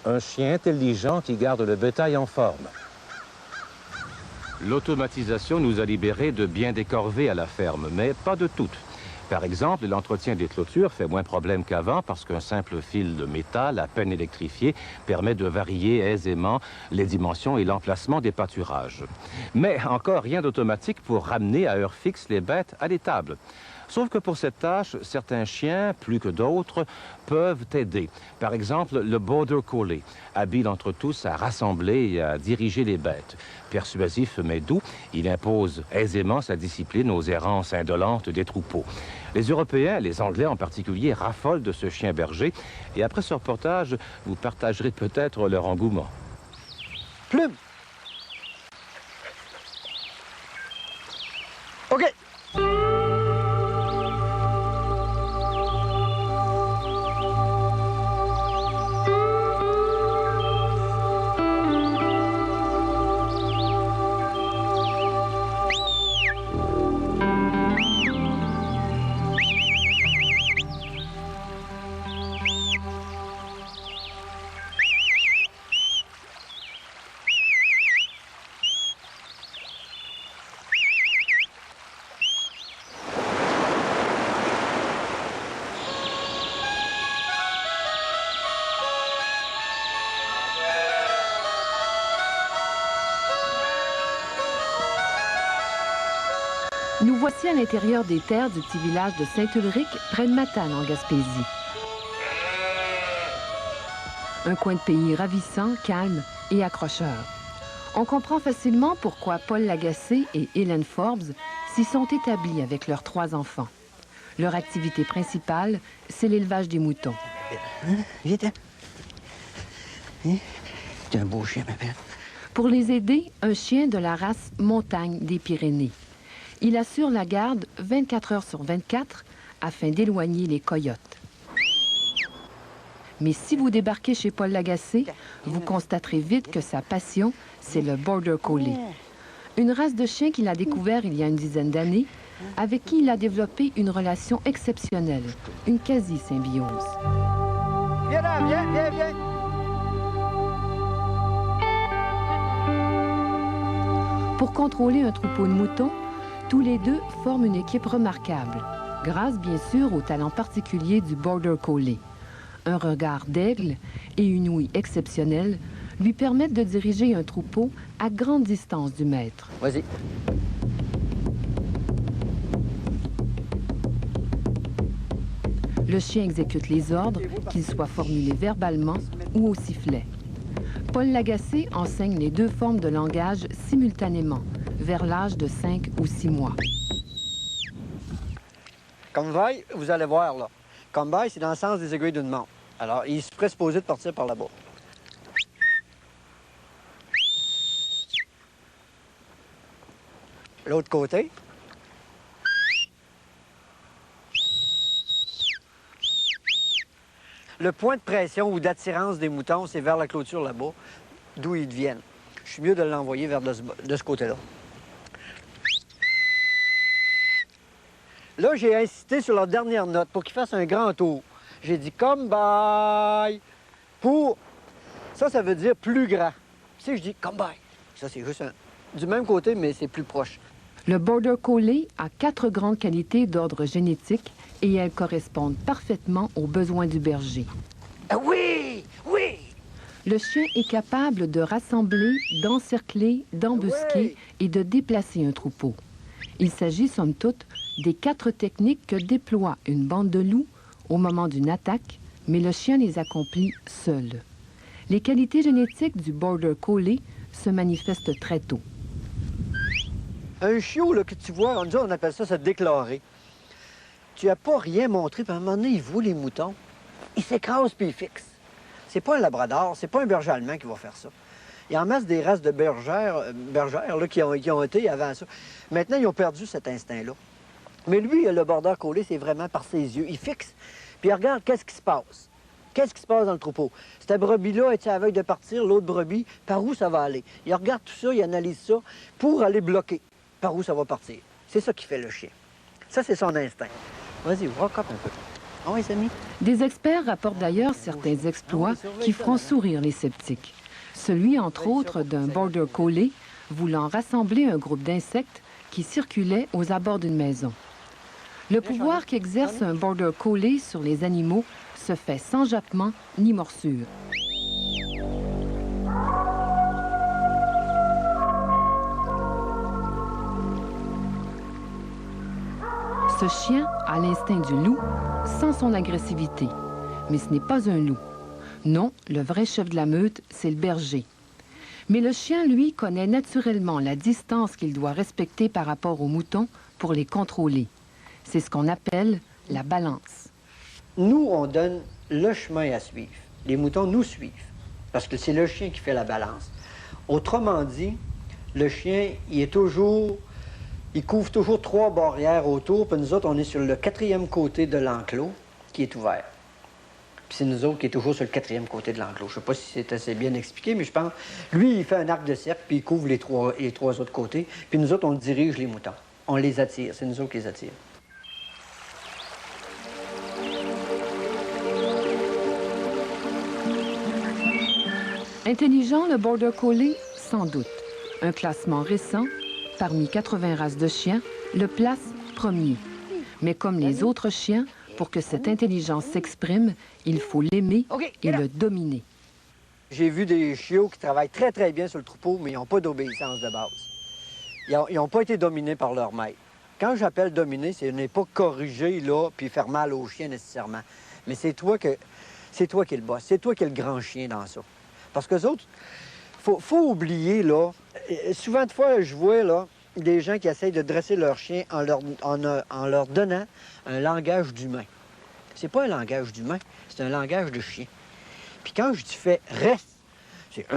Un chien intelligent qui garde le bétail en forme. L'automatisation nous a libérés de bien des corvées à la ferme, mais pas de toutes. Par exemple, l'entretien des clôtures fait moins problème qu'avant parce qu'un simple fil de métal, à peine électrifié, permet de varier aisément les dimensions et l'emplacement des pâturages. Mais encore rien d'automatique pour ramener à heure fixe les bêtes à l'étable. Sauf que pour cette tâche, certains chiens, plus que d'autres, peuvent aider. Par exemple, le Border Collie, habile entre tous à rassembler et à diriger les bêtes. Persuasif mais doux, il impose aisément sa discipline aux errances indolentes des troupeaux. Les Européens, les Anglais en particulier, raffolent de ce chien berger. Et après ce reportage, vous partagerez peut-être leur engouement. Plume! OK! Nous voici à l'intérieur des terres du petit village de Saint-Ulrich, près de Matane, en Gaspésie. Un coin de pays ravissant, calme et accrocheur. On comprend facilement pourquoi Paul Lagacé et Hélène Forbes s'y sont établis avec leurs 3 enfants. Leur activité principale, c'est l'élevage des moutons. Vite, hein? C'est un beau chien, ma belle. Pour les aider, un chien de la race Montagne des Pyrénées. Il assure la garde 24 heures sur 24 afin d'éloigner les coyotes. Mais si vous débarquez chez Paul Lagacé, vous constaterez vite que sa passion, c'est le Border Collie. Une race de chien qu'il a découvert il y a une dizaine d'années, avec qui il a développé une relation exceptionnelle, une quasi-symbiose. Viens là, viens! Pour contrôler un troupeau de moutons, tous les deux forment une équipe remarquable, grâce bien sûr au talent particulier du Border Collie. Un regard d'aigle et une ouïe exceptionnelle lui permettent de diriger un troupeau à grande distance du maître. Vas-y. Le chien exécute les ordres, qu'ils soient formulés verbalement ou au sifflet. Paul Lagacé enseigne les 2 formes de langage simultanément, vers l'âge de 5 ou 6 mois. Convoy, vous allez voir, là. Convoy, c'est dans le sens des aiguilles d'une montre. Alors, il se serait supposé de partir par là-bas. L'autre côté. Le point de pression ou d'attirance des moutons, c'est vers la clôture là-bas, d'où ils viennent. Je suis mieux de l'envoyer vers de ce côté-là. Là, j'ai insisté sur la dernière note pour qu'il fasse un grand tour. J'ai dit « come by » pour... Ça veut dire plus grand. Si je dis « come by », ça, c'est juste du même côté, mais c'est plus proche. Le Border Collie a 4 grandes qualités d'ordre génétique et elles correspondent parfaitement aux besoins du berger. Ah oui! Oui! Le chien est capable de rassembler, d'encercler, d'embusquer et de déplacer un troupeau. Il s'agit, somme toute, des 4 techniques que déploie une bande de loups au moment d'une attaque, mais le chien les accomplit seul. Les qualités génétiques du Border Collie se manifestent très tôt. Un chiot là, que tu vois, on appelle ça se déclarer. Tu n'as pas rien montré, puis à un moment donné, il voit les moutons. Il s'écrase puis il fixe. C'est pas un labrador, c'est pas un berger allemand qui va faire ça. Il y a en masse des races de bergères là, qui ont été avant ça. Maintenant, ils ont perdu cet instinct-là. Mais lui, le Border Collie, c'est vraiment par ses yeux. Il fixe, puis il regarde qu'est-ce qui se passe. Qu'est-ce qui se passe dans le troupeau? Cette brebis-là est à la veille de partir, l'autre brebis, par où ça va aller? Il regarde tout ça, il analyse ça pour aller bloquer par où ça va partir. C'est ça qui fait le chien. Ça, c'est son instinct. Vas-y, walk up un peu. Ah oui, Samy? Des experts rapportent d'ailleurs certains exploits qui feront sourire les sceptiques. Celui, entre autres, d'un border collie voulant rassembler un groupe d'insectes qui circulait aux abords d'une maison. Le pouvoir qu'exerce un border collie sur les animaux se fait sans jappement ni morsure. Ce chien a l'instinct du loup sans son agressivité. Mais ce n'est pas un loup. Non, le vrai chef de la meute, c'est le berger. Mais le chien, lui, connaît naturellement la distance qu'il doit respecter par rapport aux moutons pour les contrôler. C'est ce qu'on appelle la balance. Nous, on donne le chemin à suivre. Les moutons nous suivent, parce que c'est le chien qui fait la balance. Autrement dit, le chien, il couvre toujours 3 barrières autour, puis nous autres, on est sur le 4e côté de l'enclos qui est ouvert. Puis c'est nous autres qui est toujours sur le 4e côté de l'enclos. Je ne sais pas si c'est assez bien expliqué, mais je pense... Lui, il fait un arc de cercle, puis il couvre les trois autres côtés. Puis nous autres, on dirige les moutons. On les attire. C'est nous autres qui les attirent. Intelligent, le border collie, sans doute. Un classement récent, parmi 80 races de chiens, le place premier. Mais comme les autres chiens, pour que cette intelligence s'exprime, il faut l'aimer et le dominer. J'ai vu des chiots qui travaillent très, très bien sur le troupeau, mais ils n'ont pas d'obéissance de base. Ils n'ont pas été dominés par leur maître. Quand j'appelle dominer, ce n'est pas corriger, là, puis faire mal au chien nécessairement. Mais c'est toi qui es le boss. C'est toi qui es le grand chien dans ça. Parce que les autres, faut oublier, là, souvent de fois, je vois, là, des gens qui essayent de dresser leur chien en leur donnant un langage d'humain. C'est pas un langage d'humain, c'est un langage de chien. Puis quand je dis fais reste, c'est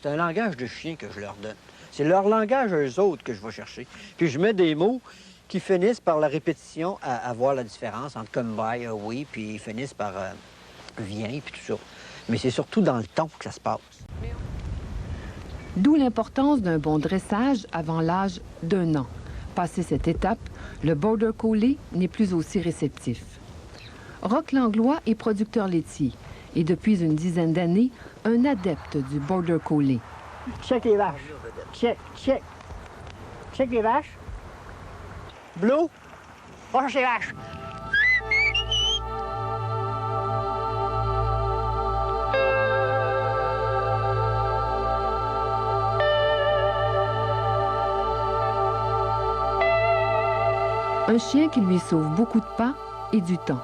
un langage de chien que je leur donne. C'est leur langage à eux autres que je vais chercher. Puis je mets des mots qui finissent par la répétition à voir la différence entre come by, oui, puis ils finissent par viens, puis tout ça. Mais c'est surtout dans le ton que ça se passe. D'où l'importance d'un bon dressage avant l'âge d'1 an. Passé cette étape, le border collie n'est plus aussi réceptif. Roch Langlois est producteur laitier et depuis une dizaine d'années, un adepte du border collie. Check les vaches. Check, check. Check les vaches. Blue, va chercher les vaches. Un chien qui lui sauve beaucoup de pas et du temps.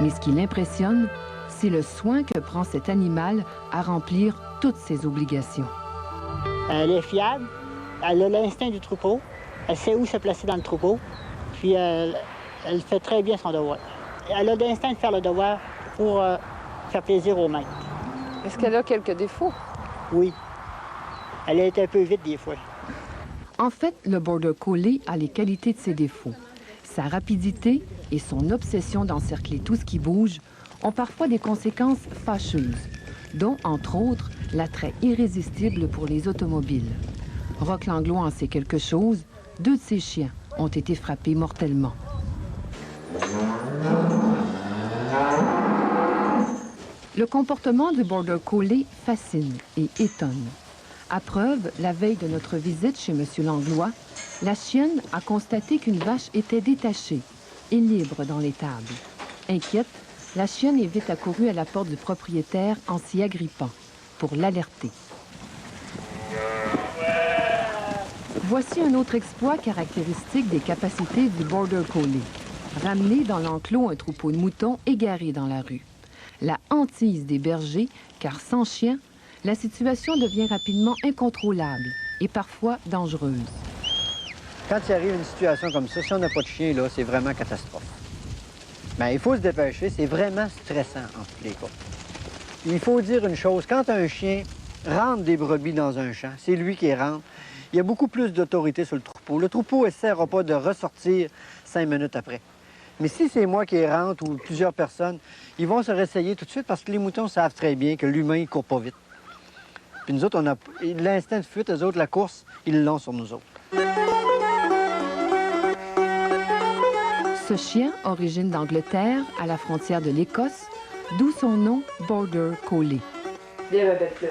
Mais ce qui l'impressionne, c'est le soin que prend cet animal à remplir toutes ses obligations. Elle est fiable, elle a l'instinct du troupeau, elle sait où se placer dans le troupeau, puis elle fait très bien son devoir. Elle a l'instinct de faire le devoir pour faire plaisir au maître. Est-ce qu'elle a quelques défauts? Oui. Elle est un peu vite des fois. En fait, le border collie a les qualités de ses défauts. Sa rapidité et son obsession d'encercler tout ce qui bouge ont parfois des conséquences fâcheuses, dont, entre autres, l'attrait irrésistible pour les automobiles. Roch Langlois en sait quelque chose. 2 de ses chiens ont été frappés mortellement. Le comportement du border collie fascine et étonne. À preuve, la veille de notre visite chez M. Langlois, la chienne a constaté qu'une vache était détachée et libre dans l'étable. Inquiète, la chienne est vite accourue à la porte du propriétaire en s'y agrippant pour l'alerter. Voici un autre exploit caractéristique des capacités du border collie. Ramener dans l'enclos un troupeau de moutons égarés dans la rue. La hantise des bergers, car sans chien, la situation devient rapidement incontrôlable et parfois dangereuse. Quand il arrive une situation comme ça, si on n'a pas de chien, là, c'est vraiment catastrophe. Bien, il faut se dépêcher, c'est vraiment stressant en tous les cas. Il faut dire une chose, quand un chien rentre des brebis dans un champ, c'est lui qui rentre, il y a beaucoup plus d'autorité sur le troupeau. Le troupeau n'essaiera pas de ressortir 5 minutes après. Mais si c'est moi qui rentre ou plusieurs personnes, ils vont se réessayer tout de suite parce que les moutons savent très bien que l'humain ne court pas vite. Puis nous autres, on a l'instinct de fuite, eux autres, la course, ils l'ont sur nous autres. Ce chien, origine d'Angleterre, à la frontière de l'Écosse, d'où son nom Border Collie. Viens, ma belle Plume.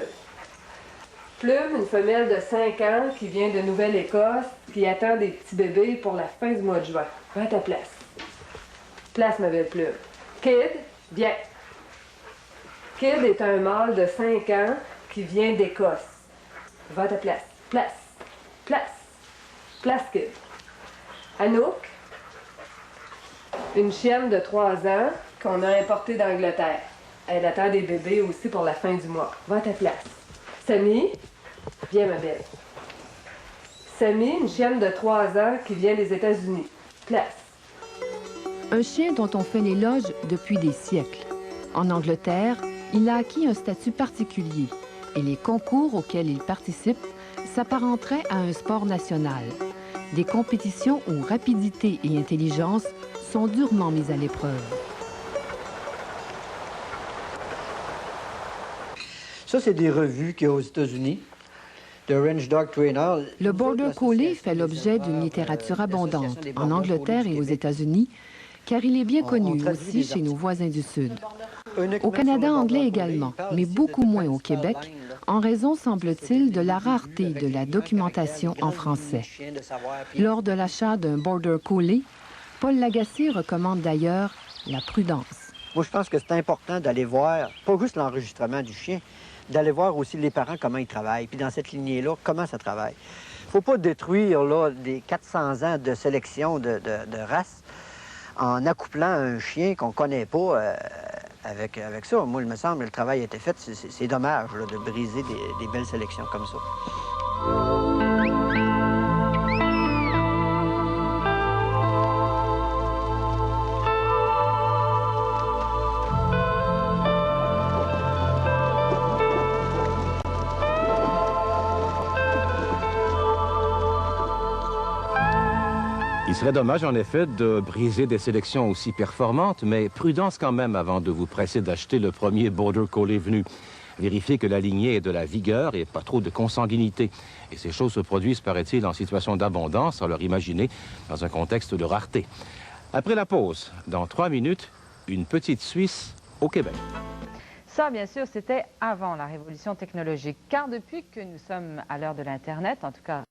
Plume, une femelle de 5 ans qui vient de Nouvelle-Écosse, qui attend des petits bébés pour la fin du mois de juin. Va à ta place. Place, ma belle Plume. Kid, viens. Kid est un mâle de 5 ans qui vient d'Écosse. Va à ta place. Place. Place. Place, Kid. Anouk, une chienne de 3 ans qu'on a importée d'Angleterre. Elle attend des bébés aussi pour la fin du mois. Va à ta place. Sammy, viens, ma belle. Sammy, une chienne de 3 ans qui vient des États-Unis. Place. Un chien dont on fait l'éloge depuis des siècles. En Angleterre, il a acquis un statut particulier et les concours auxquels il participe s'apparenteraient à un sport national. Des compétitions où rapidité et intelligence sont durement mises à l'épreuve. Ça, c'est des revues qu'il y a aux États-Unis. The Range Dog Trainer. Le Border Collie fait l'objet d'une littérature abondante en Angleterre et aux États-Unis, car il est bien connu aussi chez nos voisins du Sud. Au Canada anglais également, mais beaucoup moins au Québec, en raison, semble-t-il, de la rareté de la documentation en français. Lors de l'achat d'un Border Collie, Paul Lagacé recommande d'ailleurs la prudence. Moi, je pense que c'est important d'aller voir, pas juste l'enregistrement du chien, d'aller voir aussi les parents comment ils travaillent, puis dans cette lignée-là, comment ça travaille. Il ne faut pas détruire là, des 400 ans de sélection de races en accouplant un chien qu'on ne connaît pas avec ça. Moi, il me semble que le travail a été fait. C'est dommage là, de briser des belles sélections comme ça. Il serait dommage, en effet, de briser des sélections aussi performantes, mais prudence quand même avant de vous presser d'acheter le premier Border Collie venu. Vérifiez que la lignée ait de la vigueur et pas trop de consanguinité. Et ces choses se produisent, paraît-il, en situation d'abondance, alors imaginez, dans un contexte de rareté. Après la pause, dans 3 minutes, une petite Suisse au Québec. Ça, bien sûr, c'était avant la révolution technologique, car depuis que nous sommes à l'heure de l'Internet, en tout cas